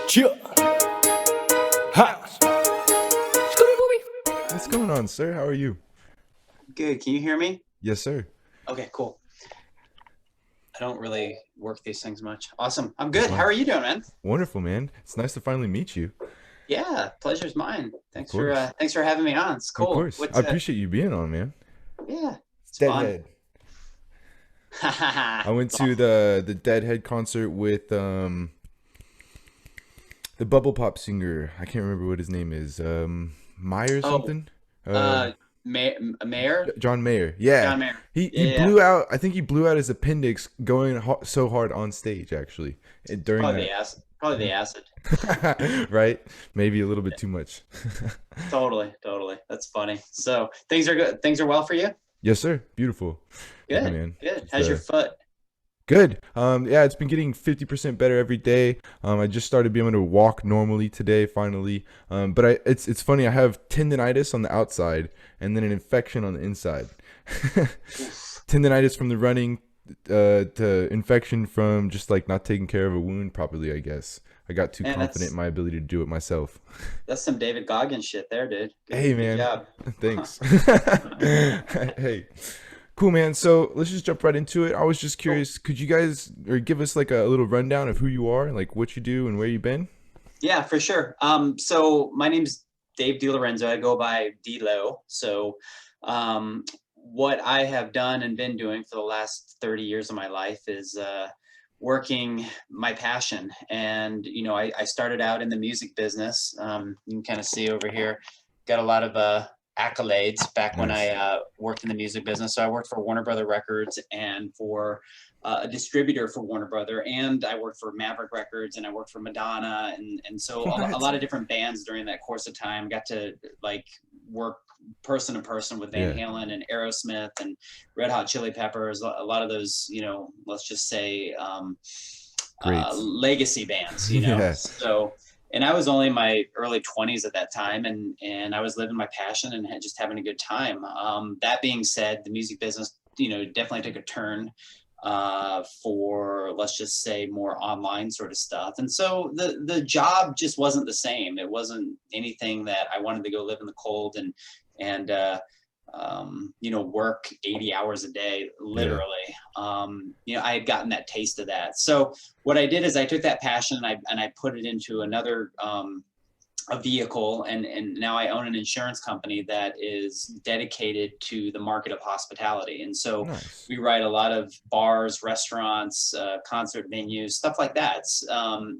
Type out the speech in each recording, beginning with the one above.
Chill. Ha. What's going on, sir? How are you? Good. Can you hear me? Yes, sir. Okay, cool. I don't really work these things much. Awesome. I'm That's good. How fine. are you doing, man? Wonderful, man. It's nice to finally meet you. Yeah, pleasure's mine. Of Thanks for having me on. It's Of cool. course. I appreciate you being on, man. Yeah, it's fun. Deadhead. I went to the Deadhead concert with the bubble pop singer. I can't remember what his name is. Meyer Oh, something. uh, Um, Mayor? John Mayer. Yeah, John Mayer. he Yeah, blew out. I think he blew out his appendix going so hard on stage actually during probably that. the acid. Probably the acid. Right? Maybe a little bit too much. Totally. That's funny. So things are good. Things are well for you? Yes, sir. Beautiful. Yeah, Good, man. good. It's How's your foot? good. Yeah, it's been getting 50% better every day. I just started being able to walk normally today, finally. But it's funny. I have tendonitis on the outside and then an infection on the inside. Oof. Tendonitis from the running, to infection from just like not taking care of a wound properly, I guess. I got too Man, confident in my ability to do it myself. that's some David Goggins shit there, dude. Good, Hey, good man. job. Thanks. Hey. Cool, man. So let's just jump right into it. I was just Cool. curious, could you guys or give us like a little rundown of who you are, like what you do and where you've been? Yeah, for sure. So my name's Dave DiLorenzo. I go by Delo. So what I have done and been doing for the last 30 years of my life is working my passion. And, I started out in the music business. You can kind of see over here, got a lot of accolades back when I Nice. worked in the music business. So I worked for Warner Brother Records and for a distributor for Warner Brother, and I worked for Maverick Records, and I worked for Madonna, and so a What? lot of different bands during that course of time. Got to like work person to person with Van Yeah. Halen and Aerosmith and Red Hot Chili Peppers. A lot of those, let's just say Great. legacy bands. Yeah. So. And I was only in my early 20s at that time, and I was living my passion and just having a good time. That being said, the music business, definitely took a turn for, let's just say, more online sort of stuff. And so the job just wasn't the same. It wasn't anything that I wanted to go live in the cold and work 80 hours a day, Yeah. literally. I had gotten that taste of that. So what I did is I took that passion and I put it into another a vehicle, and now I own an insurance company that is dedicated to the market of hospitality. And so Nice. we write a lot of bars, restaurants, concert venues, stuff like that. And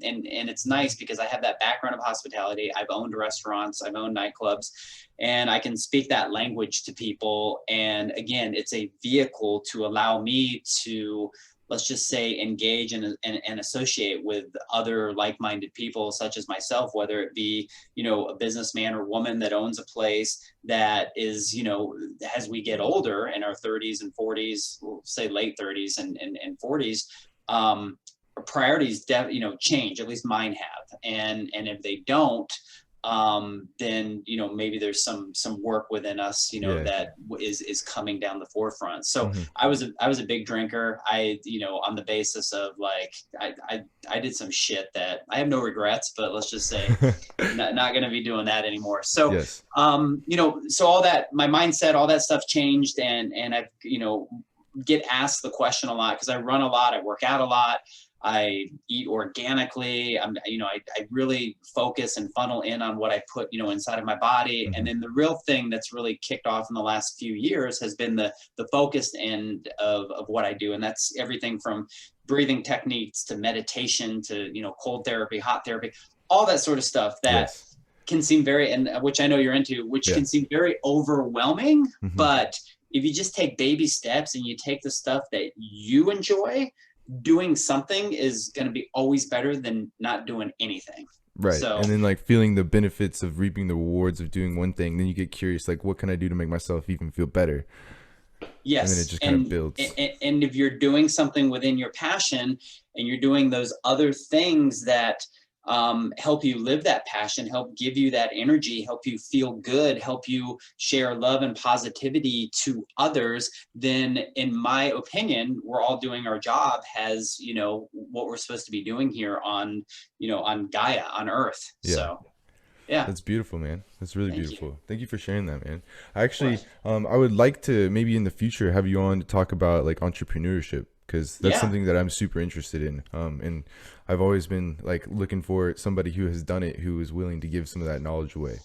it's nice because I have that background of hospitality. I've owned restaurants, I've owned nightclubs, and I can speak that language to people. And again, it's a vehicle to allow me to, let's just say, engage and associate with other like-minded people such as myself, whether it be, a businessman or woman that owns a place that is, as we get older in our 30s and 40s, we'll say late 30s and 40s, priorities, change, at least mine have. And if they don't, then maybe there's some work within us Yeah. that is coming down the forefront. So Hmm. I was a big drinker. On the basis of like I did some shit that I have no regrets, but let's just say not going to be doing that anymore. So Yes. so all that, my mindset, all that stuff changed, and I've get asked the question a lot because I run a lot, I work out a lot, I eat organically. I really focus and funnel in on what I put, inside of my body. And Hmm. then the real thing that's really kicked off in the last few years has been the focused end of what I do. And that's everything from breathing techniques to meditation to, cold therapy, hot therapy, all that sort of stuff that Yes. can seem very, and which I know you're into, which Yeah. can seem very overwhelming, Hmm. but if you just take baby steps and you take the stuff that you enjoy, doing something is going to be always better than not doing anything. Right. So And then like feeling the benefits of reaping the rewards of doing one thing, then you get curious, like what can I do to make myself even feel better? And then it yes, just kind of and builds. and if you're doing something within your passion and you're doing those other things that help you live that passion, help give you that energy, help you feel good, help you share love and positivity to others, then in my opinion, we're all doing our job as, what we're supposed to be doing here on, on Gaia, on Earth. Yeah. So, yeah. That's beautiful, man. That's really Thank you. beautiful. Thank you for sharing that, man. I actually, course. I would like to maybe in the future have you on to talk about like entrepreneurship, because that's Yeah. something that I'm super interested in. And I've always been like looking for somebody who has done it, who is willing to give some of that knowledge away.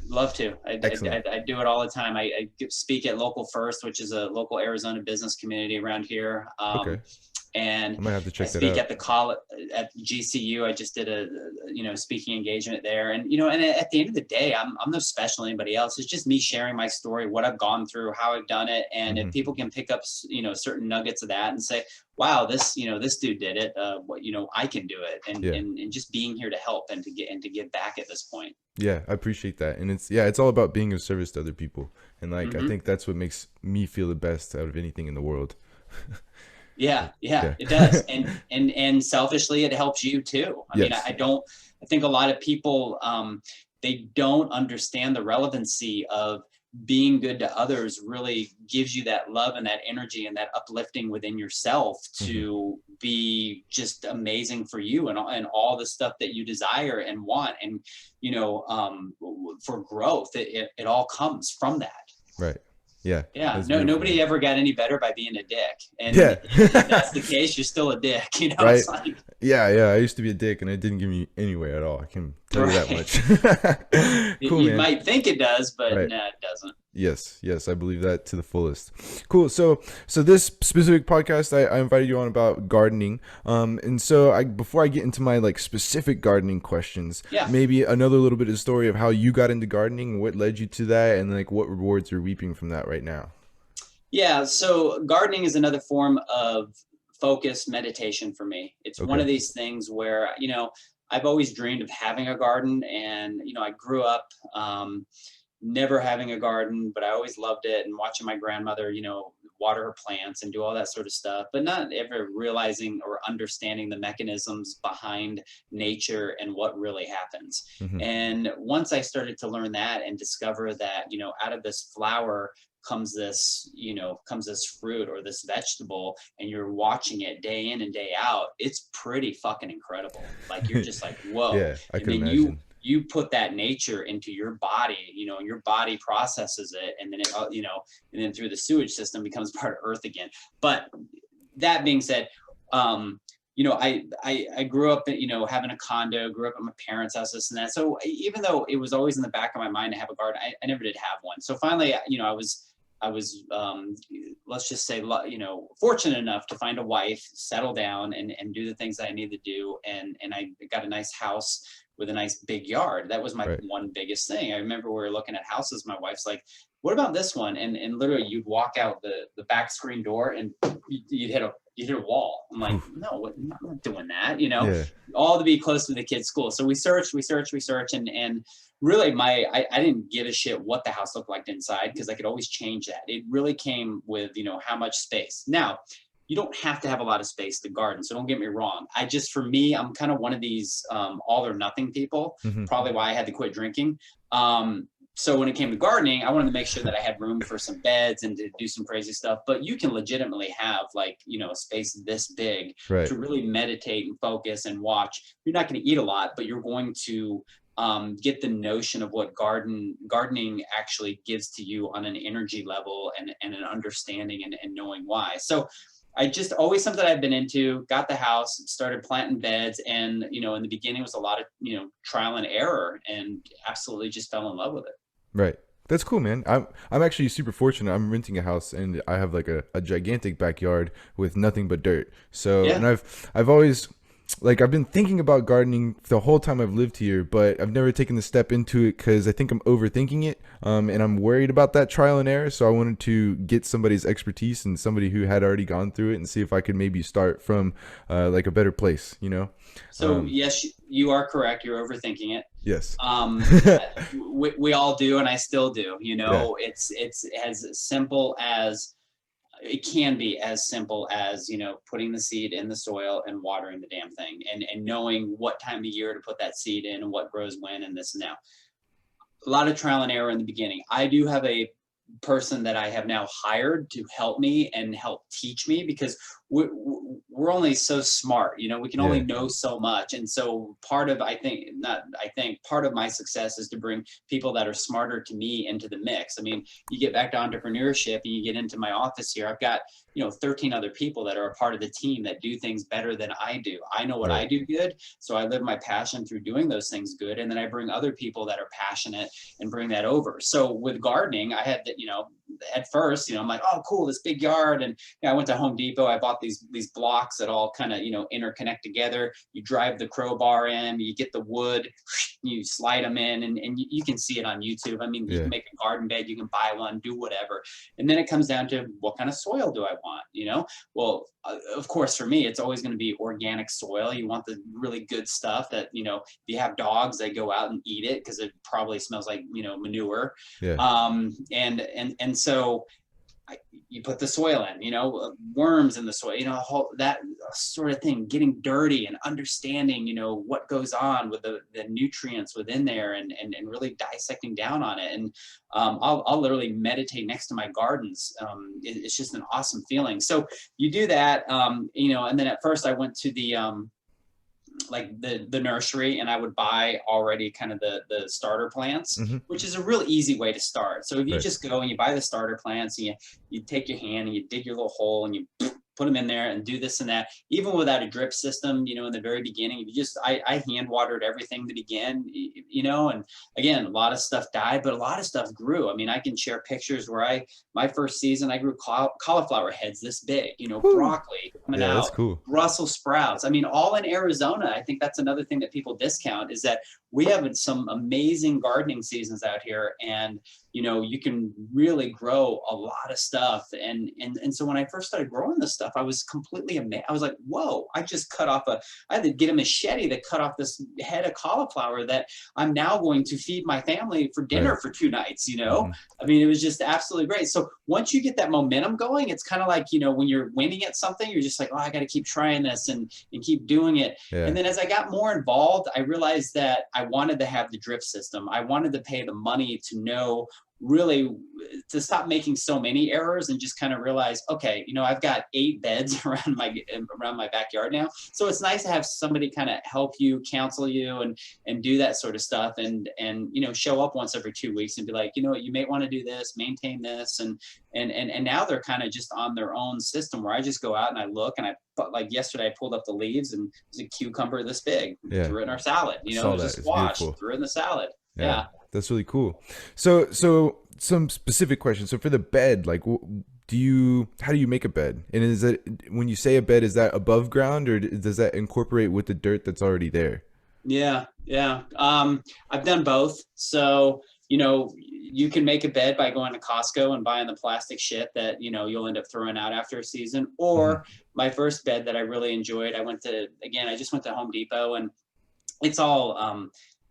Love to. Excellent. I do it all the time. I speak at Local First, which is a local Arizona business community around here. Okay. And I might have to I check that speak out. at the college at GCU. I just did a speaking engagement there, and and at the end of the day, I'm no special to anybody else. It's just me sharing my story, what I've gone through, how I've done it, and if people can pick up certain nuggets of that and say, wow, this this dude did it, I can do it, and, Yeah. and just being here to help and to give back at this point. Yeah, I appreciate that. And it's all about being of service to other people. And like I think that's what makes me feel the best out of anything in the world. Yeah, Yeah. it does. And selfishly, it helps you too. I mean, Yes. I think a lot of people, they don't understand the relevancy of being good to others really gives you that love and that energy and that uplifting within yourself to be just amazing for you and all the stuff that you desire and want. And, for growth, it all comes from that. Right. Yeah. Yeah, That's no, beautiful. nobody ever got any better by being a dick. And Yeah. if that's the case, you're still a dick. Right. It's like, Yeah, I used to be a dick, and it didn't give me anywhere at all. I can tell you that much. Cool, you man. might think it does, but Right. no, it doesn't. Yes, I believe that to the fullest. Cool. So this specific podcast, I invited you on about gardening. And so before I get into my like specific gardening questions, Yeah. maybe another little bit of story of how you got into gardening, what led you to that, and like what rewards you're reaping from that right now. Yeah, so gardening is another form of focused meditation for me. It's one of Okay. these things where, I've always dreamed of having a garden, and, I grew up never having a garden, but I always loved it, and watching my grandmother, water her plants and do all that sort of stuff, but not ever realizing or understanding the mechanisms behind nature and what really happens. Hmm. And once I started to learn that and discover that, out of this flower comes this fruit or this vegetable, and you're watching it day in and day out, it's pretty fucking incredible. Like, you're just like, whoa. Yeah, I And could then imagine. you put that nature into your body, and your body processes it, and then it, and then through the sewage system becomes part of Earth again. But that being said, I grew up, having a condo, grew up at my parents' house, this and that. So even though it was always in the back of my mind to have a garden, I never did have one. So finally, I was, let's just say, fortunate enough to find a wife, settle down, and do the things that I needed to do. And I got a nice house with a nice big yard. That was my Right. one biggest thing. I remember we were looking at houses. My wife's like, what about this one? And literally you'd walk out the back screen door and you'd hit a wall. I'm like, no, I'm not doing that, Yeah. all to be close to the kids' school. So we searched, and really I didn't give a shit what the house looked like inside, because I could always change that. It really came with, how much space. Now, you don't have to have a lot of space to garden, so don't get me wrong. For me, I'm kind of one of these all or nothing people, Mhm. probably why I had to quit drinking. So when it came to gardening, I wanted to make sure that I had room for some beds and to do some crazy stuff. But you can legitimately have a space this big Right. to really meditate and focus and watch. You're not going to eat a lot, but you're going to get the notion of what gardening actually gives to you on an energy level and an understanding and knowing why. So I just always something I've been into, got the house, started planting beds, and in the beginning was a lot of trial and error, and absolutely just fell in love with it. Right. That's cool, man. I'm actually super fortunate. I'm renting a house, and I have like a gigantic backyard with nothing but dirt. So, Yeah. and I've always I've been thinking about gardening the whole time I've lived here, but I've never taken the step into it because I think I'm overthinking it. And I'm worried about that trial and error. So I wanted to get somebody's expertise and somebody who had already gone through it and see if I could maybe start from a better place, So yes, you are correct. You're overthinking it. Yes. We all do, and I still do. Yeah. It's as simple as it can be as simple as, putting the seed in the soil and watering the damn thing, and knowing what time of year to put that seed in and what grows when and this and that. A lot of trial and error in the beginning. I do have a person that I have now hired to help me and help teach me, because we're only so smart, we can only Yeah. know so much. And so part of, part of my success is to bring people that are smarter to me into the mix. I mean, you get back to entrepreneurship and you get into my office here, I've got, 13 other people that are a part of the team that do things better than I do. I know what I Right. do good, so I live my passion through doing those things good. And then I bring other people that are passionate and bring that over. So with gardening, I had that, at first, I'm like, oh, cool, this big yard. And I went to Home Depot. I bought these blocks that all kind of, interconnect together. You drive the crowbar in, you get the wood, you slide them in, and you can see it on YouTube. I mean, you Yeah. can make a garden bed, you can buy one, do whatever. And then it comes down to, what kind of soil do I want? Well, of course, for me, it's always going to be organic soil. You want the really good stuff that, if you have dogs, they go out and eat it because it probably smells like, manure. Yeah. And so you put the soil in, worms in the soil, that sort of thing, getting dirty and understanding, what goes on with the nutrients within there, and really dissecting down on it. And I'll literally meditate next to my gardens. It's just an awesome feeling. So you do that, and then at first I went to the nursery, and I would buy already kind of the starter plants, Mm-hmm. which is a real easy way to start. So if you Right. just go and you buy the starter plants, and you take your hand and you dig your little hole and you put them in there and do this and that, even without a drip system, in the very beginning, I hand watered everything to begin, and again, a lot of stuff died, but a lot of stuff grew. I mean, I can share pictures where my first season, I grew cauliflower heads this big, Woo. broccoli coming Yeah, that's out, cool. Brussels sprouts. I mean, all in Arizona. I think that's another thing that people discount, is that we have some amazing gardening seasons out here, and you can really grow a lot of stuff. And so when I first started growing this stuff, I was completely amazed. I was like, whoa, I just cut off I had to get a machete to cut off this head of cauliflower that I'm now going to feed my family for dinner Right. for 2 nights, Mhm. I mean, it was just absolutely great. So once you get that momentum going, it's kind of like, when you're winning at something, you're just like, oh, I got to keep trying this and keep doing it. Yeah. And then as I got more involved, I realized that I wanted to have the drip system. I wanted to pay the money to know, really, to stop making so many errors, and just kind of realize, okay, I've got 8 beds around my backyard now. So it's nice to have somebody kind of help you, counsel you, and do that sort of stuff, and show up once every 2 weeks and be like, you may want to do this, maintain this, and now they're kind of just on their own system, where I just go out and I look, and like yesterday I pulled up the leaves, and there's a cucumber this big, Yeah. threw it in our salad, Saw there's that. a It's squash, beautiful. threw it in the salad. Yeah. That's really cool. So some specific questions. So for the bed, like, how do you make a bed? And is it, when you say a bed, is that above ground, or does that incorporate with the dirt that's already there? Yeah. I've done both. So, you can make a bed by going to Costco and buying the plastic shit that, you'll end up throwing out after a season. Or my first bed that I really enjoyed, I just went to Home Depot, and it's all,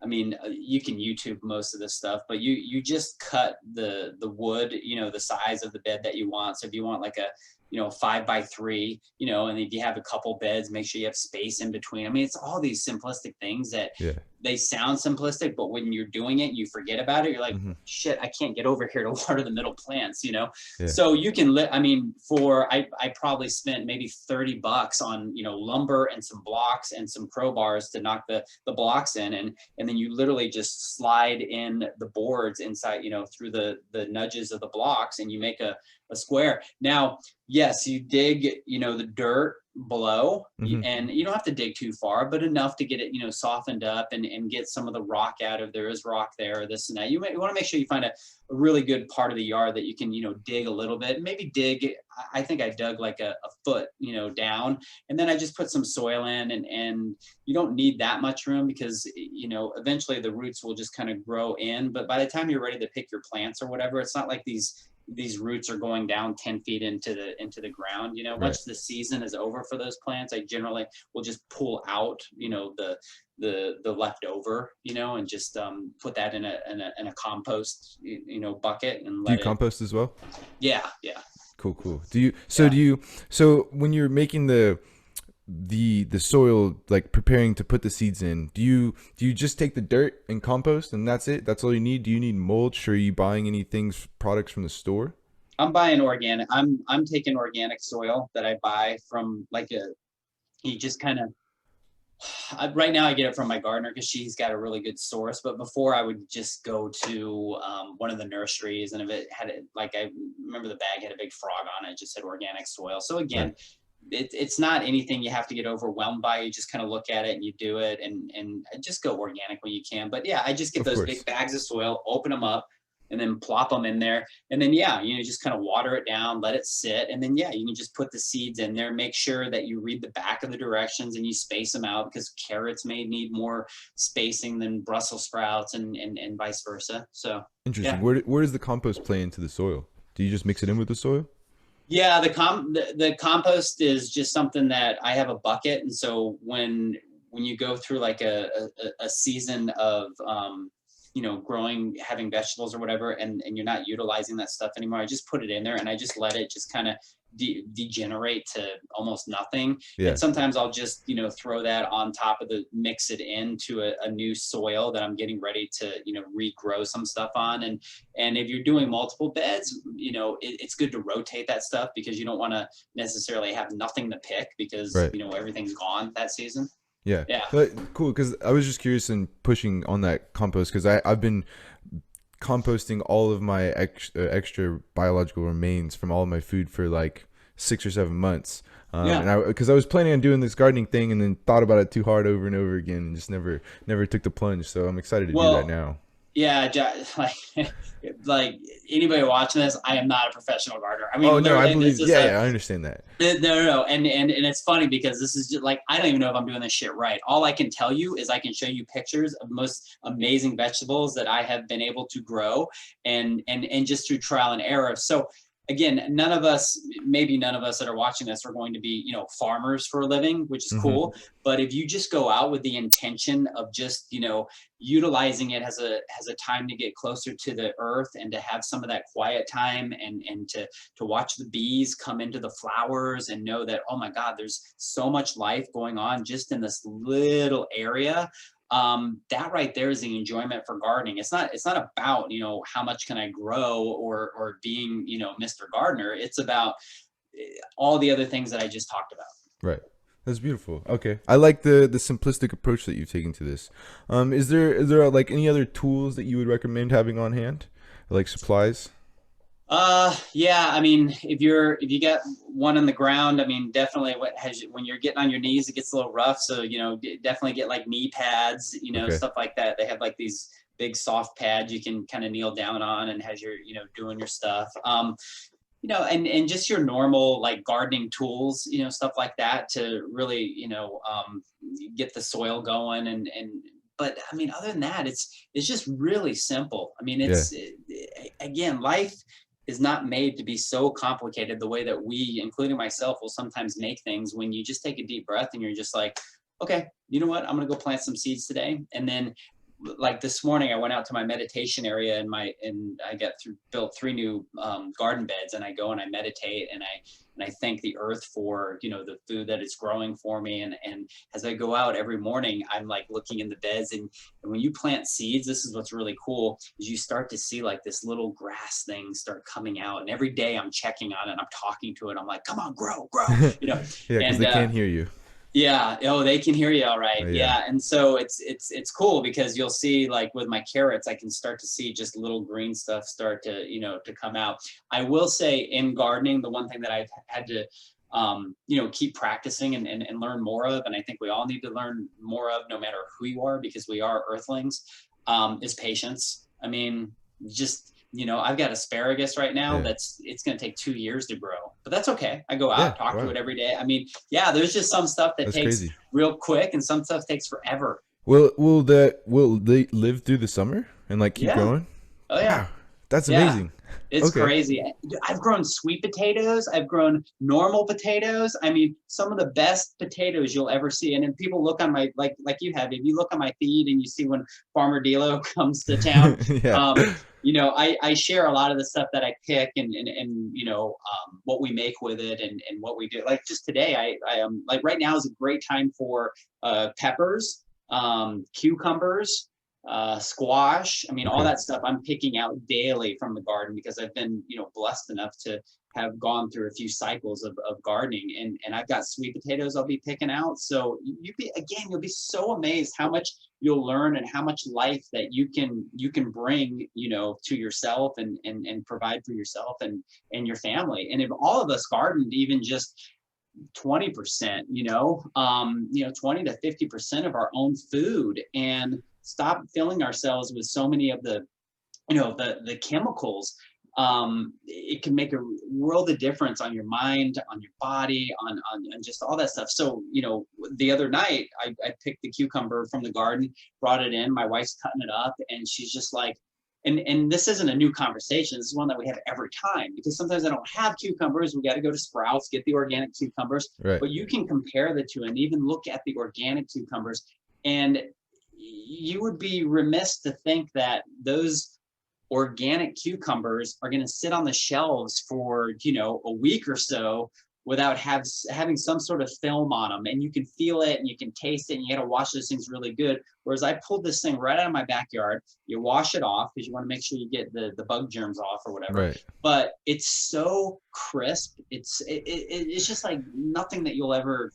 I mean, you can YouTube most of this stuff, but you just cut the wood, the size of the bed that you want. So if you want like a, 5x3, and if you have a couple beds, make sure you have space in between. I mean, it's all these simplistic things that Yeah. they sound simplistic, but when you're doing it, you forget about it. You're like, shit, I can't get over here to water the middle plants, Yeah. So you can I probably spent maybe $30 on, lumber and some blocks and some crowbars to knock the blocks in. And then you literally just slide in the boards inside, through the nudges of the blocks, and you make a square. Now, yes, you dig, the dirt below, and you don't have to dig too far, but enough to get it, softened up and get some of the rock out of there is rock there, this and that. You want to make sure you find a really good part of the yard that you can, dig a little bit, maybe dig. I think I dug like a foot, down, and then I just put some soil in, and you don't need that much room, because, eventually the roots will just kind of grow in. But by the time you're ready to pick your plants or whatever, it's not like these these roots are going down 10 feet into the ground. You know, Right. once the season is over for those plants, I generally will just pull out, you know, the leftover, you know, and just put that in a compost, you know, bucket and Do you let it. compost as well? Yeah, yeah, Cool, cool. Do you so yeah. do you so when you're making the soil, like preparing to put the seeds in, do you just take the dirt and compost and that's it? That's all you need? Do you need mulch, or are you buying any things, products from the store? I'm buying organic. I'm taking organic soil that I buy from like a. You just kind of right now I get it from my gardener because she's got a really good source. But before I would just go to one of the nurseries, and if it had it, like I remember the bag had a big frog on it, it just said organic soil. So Right. again, it's not anything you have to get overwhelmed by. You just kind of look at it and you do it, and just go organic when you can. But yeah, I just get Of those course. big bags of soil, open them up, and then plop them in there. And then yeah, you know, just kind of water it down, let it sit, and then yeah, you can just put the seeds in there. Make sure that you read the back of the directions and you space them out, because carrots may need more spacing than Brussels sprouts, and vice versa. So Interesting. yeah. Where does the compost play into the soil? Do you just mix it in with the soil? Yeah, the compost is just something that I have a bucket, and so when you go through like a season of you know, growing, having vegetables or whatever, and you're not utilizing that stuff anymore, I just put it in there and I just let it just kind of degenerate to almost nothing. Yeah. And sometimes I'll just, you know, throw that on top of the, mix it into a new soil that I'm getting ready to, you know, regrow some stuff on. And if you're doing multiple beds, you know, it's good to rotate that stuff, because you don't want to necessarily have nothing to pick, because, Right. you know, everything's gone that season. Yeah. Yeah. Cool, because I was just curious and pushing on that compost, because I've been composting all of my extra biological remains from all of my food for like 6 or 7 months. Yeah. And because I was planning on doing this gardening thing, and then thought about it too hard over and over again, and just never took the plunge. So I'm excited to do that Well, now. yeah, like anybody watching this, I am not a professional gardener. I Oh mean, no, I literally, this believe. is Yeah, a yeah, I understand that. no. And it's funny because this is just like, I don't even know if I'm doing this shit right. All I can tell you is I can show you pictures of most amazing vegetables that I have been able to grow, and just through trial and error. So again, maybe none of us that are watching this are going to be, you know, farmers for a living, which is Hmm. cool. But if you just go out with the intention of just, you know, utilizing it as a time to get closer to the earth, and to have some of that quiet time, and to watch the bees come into the flowers, and know that, oh my God, there's so much life going on just in this little area. That right there is the enjoyment for gardening. It's not about, you know, how much can I grow, or being, you know, Mr. Gardener. It's about all the other things that I just talked about. Right. That's beautiful. Okay, I like the simplistic approach that you've taken to this. Is there like any other tools that you would recommend having on hand, like supplies? Yeah, I mean, if you get one on the ground, I mean, definitely when you're getting on your knees, it gets a little rough. So, you know, definitely get like knee pads, you know, Okay. stuff like that. They have like these big soft pads you can kind of kneel down on, and has your, you know, doing your stuff. You know, and just your normal like gardening tools, you know, stuff like that, to really, you know, get the soil going, but I mean, other than that, it's just really simple. I mean, Yeah. again, life is not made to be so complicated the way that we, including myself, will sometimes make things. When you just take a deep breath and you're just like, okay, you know what? I'm gonna go plant some seeds today. And then like this morning, I went out to my meditation area, and I got built 3 new garden beds, and I go and I meditate, and I thank the earth for, you know, the food that it's growing for me. And as I go out every morning, I'm like looking in the beds, and when you plant seeds, this is what's really cool, is you start to see like this little grass thing start coming out, and every day I'm checking on it, and I'm talking to it, I'm like, come on, grow, you know. Yeah, because And they can't hear you. yeah. Oh, they can hear you all right. Yeah. Yeah. And so it's cool, because you'll see like with my carrots, I can start to see just little green stuff start to, you know, to come out. I will say, in gardening, the one thing that I've had to, you know, keep practicing, and learn more of, and I think we all need to learn more of, no matter who you are, because we are earthlings, is patience. I mean, just, you know, I've got asparagus right now Yeah. it's going to take 2 years to grow, but that's okay. I go Yeah. out, talk to Wow. it every day. I mean, yeah, there's just some stuff that That's takes crazy. real quick, and some stuff takes forever. Will they live through the summer and like keep Yeah. growing? Oh yeah. Wow, that's Yeah. amazing. It's Okay. crazy. I've grown sweet potatoes. I've grown normal potatoes. I mean, some of the best potatoes you'll ever see. And then people look on my, like you have, if you look on my feed and you see when Farmer Delo comes to town, Yeah. I share a lot of the stuff that I pick and what we make with it and what we do. Like just today, I like right now is a great time for peppers, cucumbers, squash. I mean, all Okay. that stuff I'm picking out daily from the garden because I've been, blessed enough to have gone through a few cycles of gardening and I've got sweet potatoes I'll be picking out. So you'll be so amazed how much you'll learn and how much life that you can bring, to yourself and provide for yourself and your family. And if all of us gardened even just 20%, 20 to 50% of our own food and stop filling ourselves with so many of the chemicals, it can make a world of difference on your mind, on your body, on just all that stuff. So, the other night I picked the cucumber from the garden, brought it in, my wife's cutting it up and she's just like, and this isn't a new conversation. This is one that we have every time because sometimes I don't have cucumbers. We got to go to Sprouts, get the organic cucumbers, Right. but you can compare the two and even look at the organic cucumbers. And you would be remiss to think that those organic cucumbers are going to sit on the shelves for, a week or so without having some sort of film on them, and you can feel it and you can taste it and you got to wash those things really good. Whereas I pulled this thing right out of my backyard, you wash it off because you want to make sure you get the bug germs off or whatever, Right. but it's so crisp. It's just like nothing that you'll ever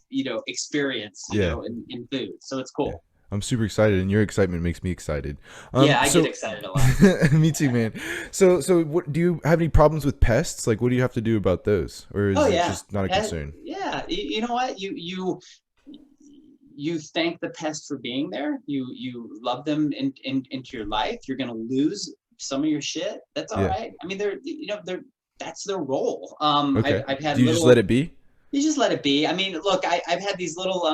experience Yeah. in food. So it's cool. I'm super excited, and your excitement makes me excited. Yeah, I get So excited a lot. me too, man. So what do you have any problems with pests? Like, what do you have to do about those, or is Oh it yeah. just not a concern? Yeah. You know what? You thank the pest for being there. You love them into your life. You're gonna lose some of your shit. That's all Yeah. right. I mean, they're that's their role. Okay. I've had Do you just let little. it be? You just let it be. I mean, look, I've had these little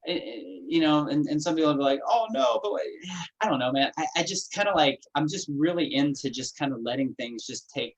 and some people will be like, oh no, but I don't know, man. I just kind of like, I'm just really into just kind of letting things just take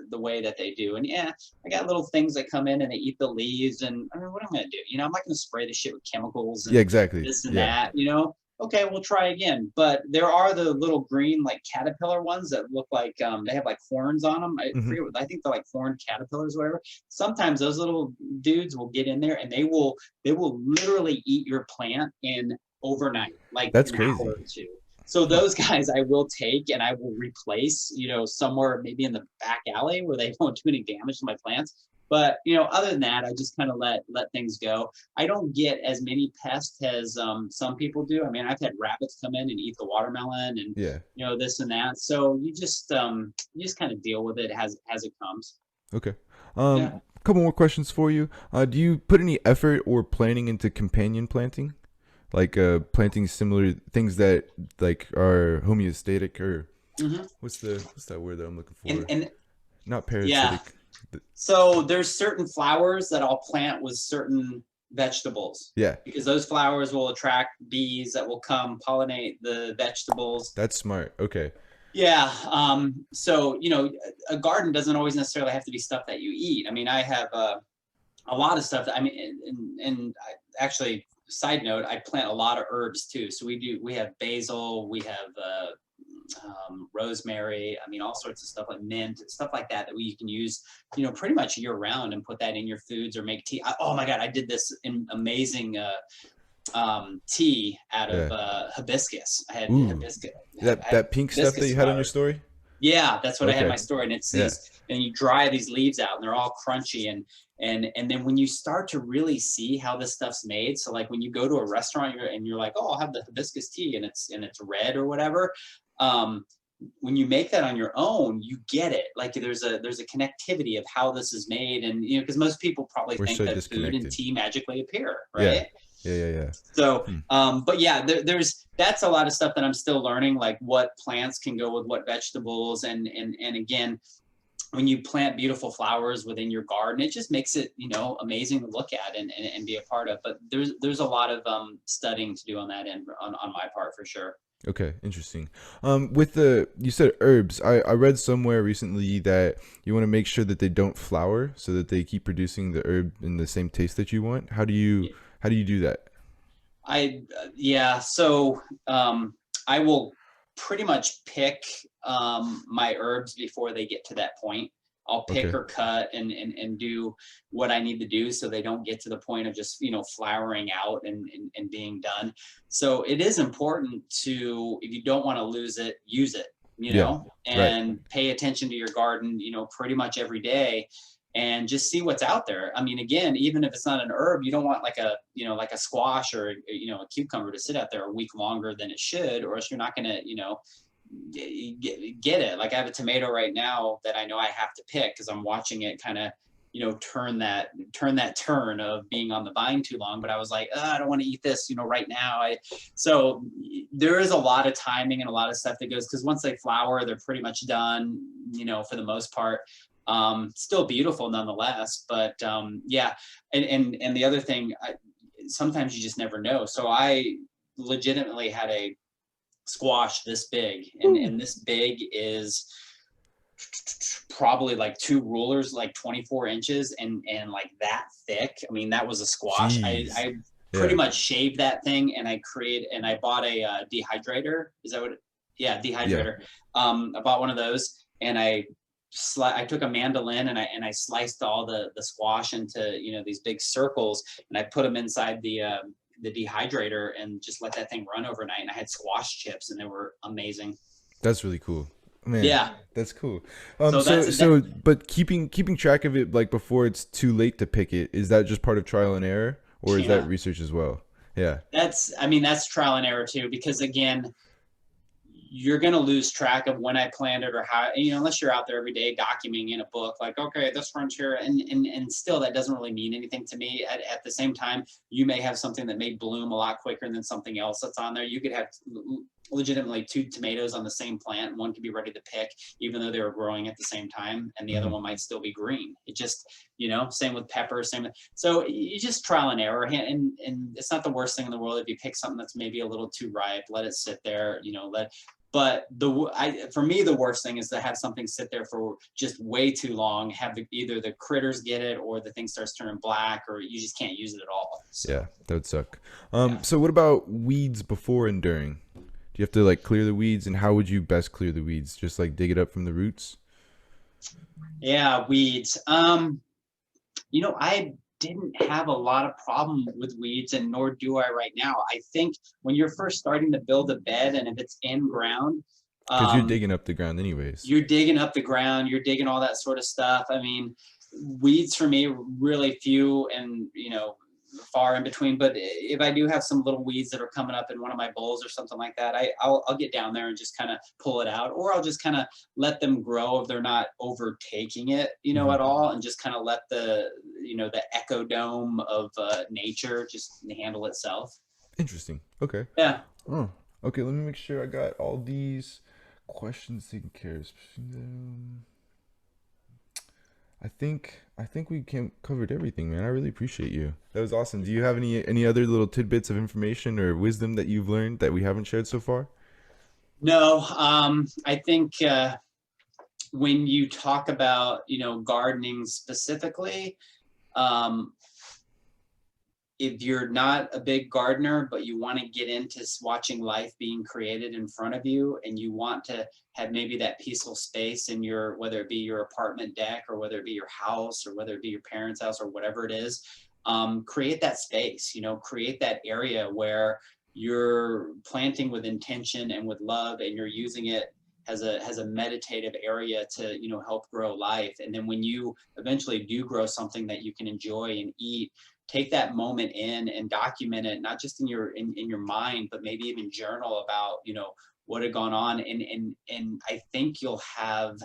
the way that they do. And yeah, I got little things that come in and they eat the leaves and I mean, what am I gonna do? I'm not gonna spray the shit with chemicals Yeah, and exactly. this and Yeah. that. Okay, we'll try again. But there are the little green like caterpillar ones that look like they have like horns on them. I Hmm. forget I think they're like horned caterpillars or whatever. Sometimes those little dudes will get in there and they will literally eat your plant in overnight, like That's an hour crazy. or two. So those guys I will take and I will replace, somewhere maybe in the back alley where they won't do any damage to my plants. But other than that, I just kind of let things go. I don't get as many pests as some people do. I mean, I've had rabbits come in and eat the watermelon and Yeah. this and that. So you just kind of deal with it as it comes. Okay. Yeah. Couple more questions for you. Do you put any effort or planning into companion planting, like planting similar things that like are homeostatic, or Hmm. what's that word that I'm looking And for? and Not yeah. parasitic. So there's certain flowers that I'll plant with certain vegetables Yeah, because those flowers will attract bees that will come pollinate the vegetables. that's smart. Okay. Yeah. So, a garden doesn't always necessarily have to be stuff that you eat. I mean, I have a lot of stuff that, I mean, and actually, side note, I plant a lot of herbs too. So we have basil, we have rosemary. I mean, all sorts of stuff like mint, stuff like that you can use, pretty much year round and put that in your foods or make tea. Oh my God, I did this amazing tea out of Yeah. hibiscus. I had Ooh, hibiscus. that I had that pink stuff that hibiscus you had on your flowers. story. Yeah, that's what I had in Okay. my story, and it's Yeah. these, and you dry these leaves out, and they're all crunchy, and then when you start to really see how this stuff's made, so like when you go to a restaurant, you're like, oh, I'll have the hibiscus tea, and it's red or whatever. Um, when you make that on your own, you get it. Like there's a connectivity of how this is made, and because most people probably We're think so that food and disconnected. tea magically appear, Yeah. right? Yeah. Yeah. Yeah. So, Hmm. but yeah, that's a lot of stuff that I'm still learning, like what plants can go with what vegetables, and again, when you plant beautiful flowers within your garden, it just makes it amazing to look at and be a part of. But there's a lot of studying to do on that end on my part for sure. Okay, interesting. With you said herbs. I read somewhere recently that you want to make sure that they don't flower, so that they keep producing the herb in the same taste that you want. How do you do that? Yeah, so I will pretty much pick my herbs before they get to that point. I'll pick Okay. or cut and do what I need to do so they don't get to the point of just, flowering out and being done. So it is important to, if you don't want to lose it, use it, Yeah. Right. and pay attention to your garden, pretty much every day, and just see what's out there. I mean, again, even if it's not an herb, you don't want like a, like a squash or, a cucumber to sit out there a week longer than it should, or else you're not going to, get it. Like I have a tomato right now that I know I have to pick because I'm watching it kind of, turn of being on the vine too long. But I was like, I don't want to eat this, right now. So there is a lot of timing and a lot of stuff that goes, because once they flower, they're pretty much done, for the most part. Still beautiful nonetheless, but yeah. And the other thing, sometimes you just never know. So I legitimately had a squash this big, and this big is probably like two rulers, like 24 inches, and like that thick. I mean, that was a squash. Jeez. I pretty Yeah. much shaved that thing, and I bought a dehydrator. Is that what yeah, Yeah. dehydrator. I bought one of those, and I took a mandolin, and I sliced all the squash into, these big circles, and I put them inside the dehydrator and just let that thing run overnight. And I had squash chips, and they were amazing. That's really cool. Man, Yeah. that's cool. So that's that. But keeping track of it like before it's too late to pick it, is that just part of trial and error, or is that Yeah. research as well? Yeah. I mean, that's trial and error too, because again, you're going to lose track of when I planted or how, unless you're out there every day documenting in a book, like, okay, this runs here. And still, that doesn't really mean anything to me. At the same time, you may have something that may bloom a lot quicker than something else that's on there. You could have legitimately two tomatoes on the same plant. One could be ready to pick, even though they were growing at the same time, and the other Hmm. one might still be green. It just, same with pepper, so you just trial and error. And it's not the worst thing in the world if you pick something that's maybe a little too ripe, let it sit there, but for me, the worst thing is to have something sit there for just way too long, have either the critters get it, or the thing starts turning black, or you just can't use it at all. So Yeah, that would suck. yeah. So what about weeds before and during? Do you have to like clear the weeds, and how would you best clear the weeds? Just like dig it up from the roots? Yeah, weeds. I didn't have a lot of problem with weeds, and nor do I right now. I think when you're first starting to build a bed, and if it's in ground, Because you're um, digging up the ground anyways. you're digging up the ground, you're digging all that sort of stuff. I mean, weeds for me really few and, far in between. But if I do have some little weeds that are coming up in one of my bowls or something like that, I'll get down there and just kind of pull it out, or I'll just kind of let them grow if they're not overtaking it, Hmm. at all, and just kind of let the echo dome of nature just handle itself. Interesting. Okay. Yeah. Oh, okay. Let me make sure I got all these questions taken care of. I think we covered everything, man. I really appreciate you. That was awesome. Do you have any other little tidbits of information or wisdom that you've learned that we haven't shared so far? No, I think when you talk about, gardening specifically, um, if you're not a big gardener, but you want to get into watching life being created in front of you, and you want to have maybe that peaceful space in your, whether it be your apartment deck, or whether it be your house, or whether it be your parents' house, or whatever it is, create that space, create that area where you're planting with intention and with love, and you're using it as a meditative area to, help grow life. And then when you eventually do grow something that you can enjoy and eat, take that moment in and document it, not just in your mind, but maybe even journal about, what had gone on. And I think you'll have,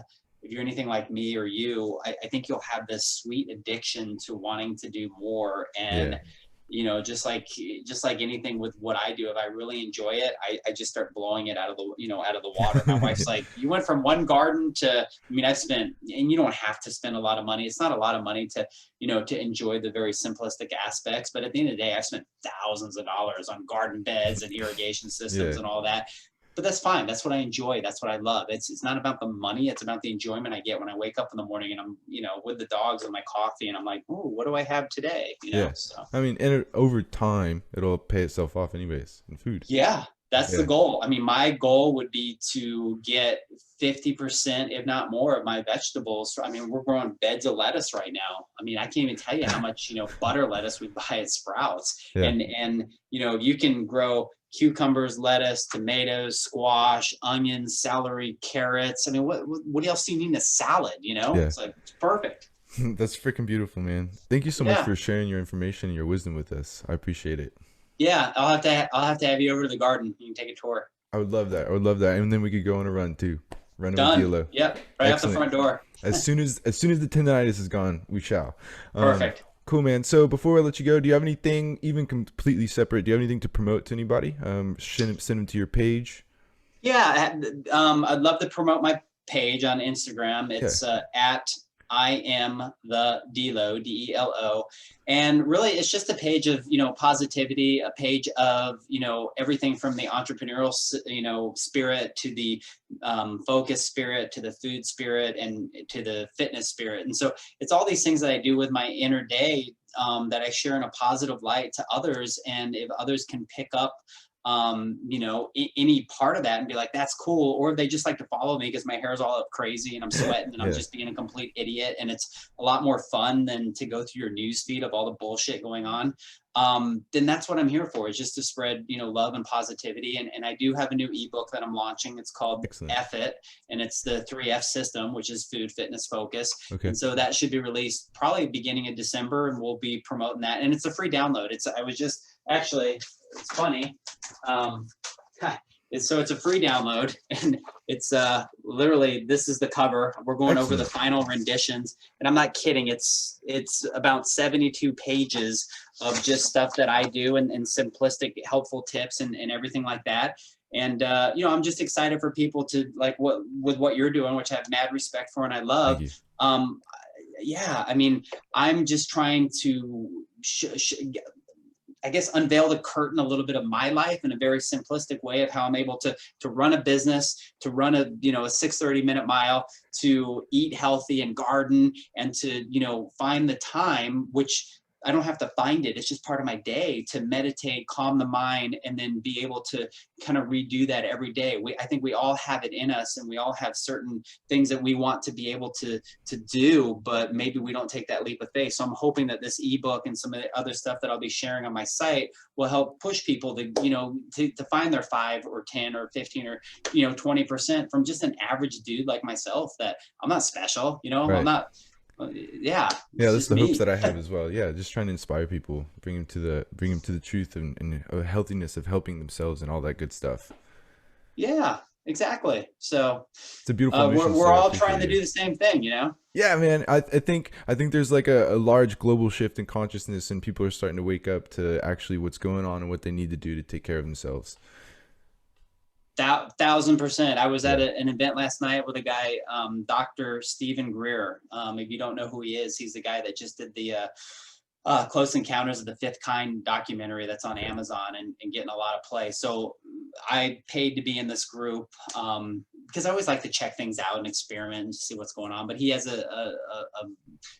if you're anything like me or you, I think you'll have this sweet addiction to wanting to do more. Yeah. And just like anything with what I do, if I really enjoy it, I just start blowing it out of the water. My wife's like, you went from one garden to, I mean, I've spent, and you don't have to spend a lot of money. It's not a lot of money to enjoy the very simplistic aspects. But at the end of the day, I spent thousands of dollars on garden beds and irrigation systems Yeah. and all that. but that's fine. That's what I enjoy. That's what I love. It's not about the money. It's about the enjoyment I get when I wake up in the morning and I'm, with the dogs and my coffee and I'm like, oh, what do I have today? Yeah. So I mean, and over time, it'll pay itself off anyways in food. yeah, that's the Yeah. goal. I mean, my goal would be to get 50%, if not more, of my vegetables. I mean, we're growing beds of lettuce right now. I mean, I can't even tell you how much, butter lettuce we buy at Sprouts. Yeah. And you can grow cucumbers, lettuce, tomatoes, squash, onions, celery, carrots. I mean, what else do you need in a salad? Yeah. It's like, it's perfect. That's freaking beautiful, man. Thank you so much Yeah. for sharing your information and your wisdom with us. I appreciate it. Yeah. I'll have to have you over to the garden. You can take a tour. I would love that. I would love that. And then we could go on a run too. Run with Done. Delo. Yep. Right out the Excellent. front door. As soon as the tendonitis is gone, we shall. Perfect. Cool, man. So before I let you go, do you have anything even completely separate? Do you have anything to promote to anybody? Send them to your page. Yeah, I'd love to promote my page on Instagram. It's at I am the Delo, Delo, and really it's just a page of positivity, a page of everything from the entrepreneurial spirit to the focus spirit to the food spirit and to the fitness spirit. And so it's all these things that I do with my inner day that I share in a positive light to others, and if others can pick up any part of that and be like, that's cool. Or if they just like to follow me because my hair is all up crazy and I'm sweating and I'm just being a complete idiot. And it's a lot more fun than to go through your news feed of all the bullshit going on. Then that's what I'm here for, is just to spread, love and positivity. And I do have a new ebook that I'm launching. It's called F It, and it's the 3F system, which is food, fitness, focus. Okay. And so that should be released probably beginning of December, and we'll be promoting that. And it's a free download. It's funny. So it's a free download, and it's literally, this is the cover. We're going over the final renditions, and I'm not kidding. It's about 72 pages of just stuff that I do and simplistic, helpful tips and everything like that. And I'm just excited for people to like what you're doing, which I have mad respect for and I love. Yeah, I mean, I'm just trying to I guess unveil the curtain a little bit of my life in a very simplistic way of how I'm able to run a business, to run a 6:30 minute mile, to eat healthy and garden, and to find the time, which I don't have to find it. It's just part of my day, to meditate, calm the mind, and then be able to kind of redo that every day. I think we all have it in us, and we all have certain things that we want to be able to do, but maybe we don't take that leap of faith. So I'm hoping that this ebook and some of the other stuff that I'll be sharing on my site will help push people to, to find their 5 or 10 or 15 or, 20% from just an average dude like myself, that I'm not special, I'm not. Yeah, that's the hopes that I have as well. Just trying to inspire people, bring them to the truth and healthiness of helping themselves and all that good stuff. Yeah, exactly. So it's a beautiful mission, we're all trying to do the same thing, Yeah, man. I think there's like a large global shift in consciousness, and people are starting to wake up to actually what's going on and what they need to do to take care of themselves. 1,000%. I was at an event last night with a guy, Dr. Stephen Greer. If you don't know who he is, he's the guy that just did the Close Encounters of the Fifth Kind documentary that's on Amazon and getting a lot of play. So I paid to be in this group because I always like to check things out and experiment and see what's going on. But he has a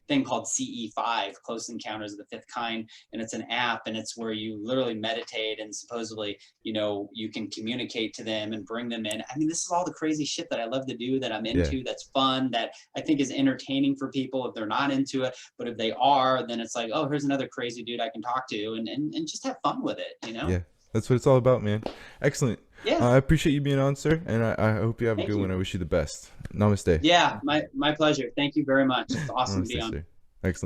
thing called CE5, Close Encounters of the Fifth Kind, and it's an app, and it's where you literally meditate and supposedly, you can communicate to them and bring them in. I mean, this is all the crazy shit that I love to do, that I'm into, that's fun, that I think is entertaining for people if they're not into it. But if they are, then it's like, oh, here's another crazy dude I can talk to and just have fun with it, Yeah, that's what it's all about, man. Excellent. Yeah. I appreciate you being on, sir, and I hope you have a good one. I wish you the best. Namaste. Yeah, my pleasure. Thank you very much. It's awesome to be on. Sir. Excellent.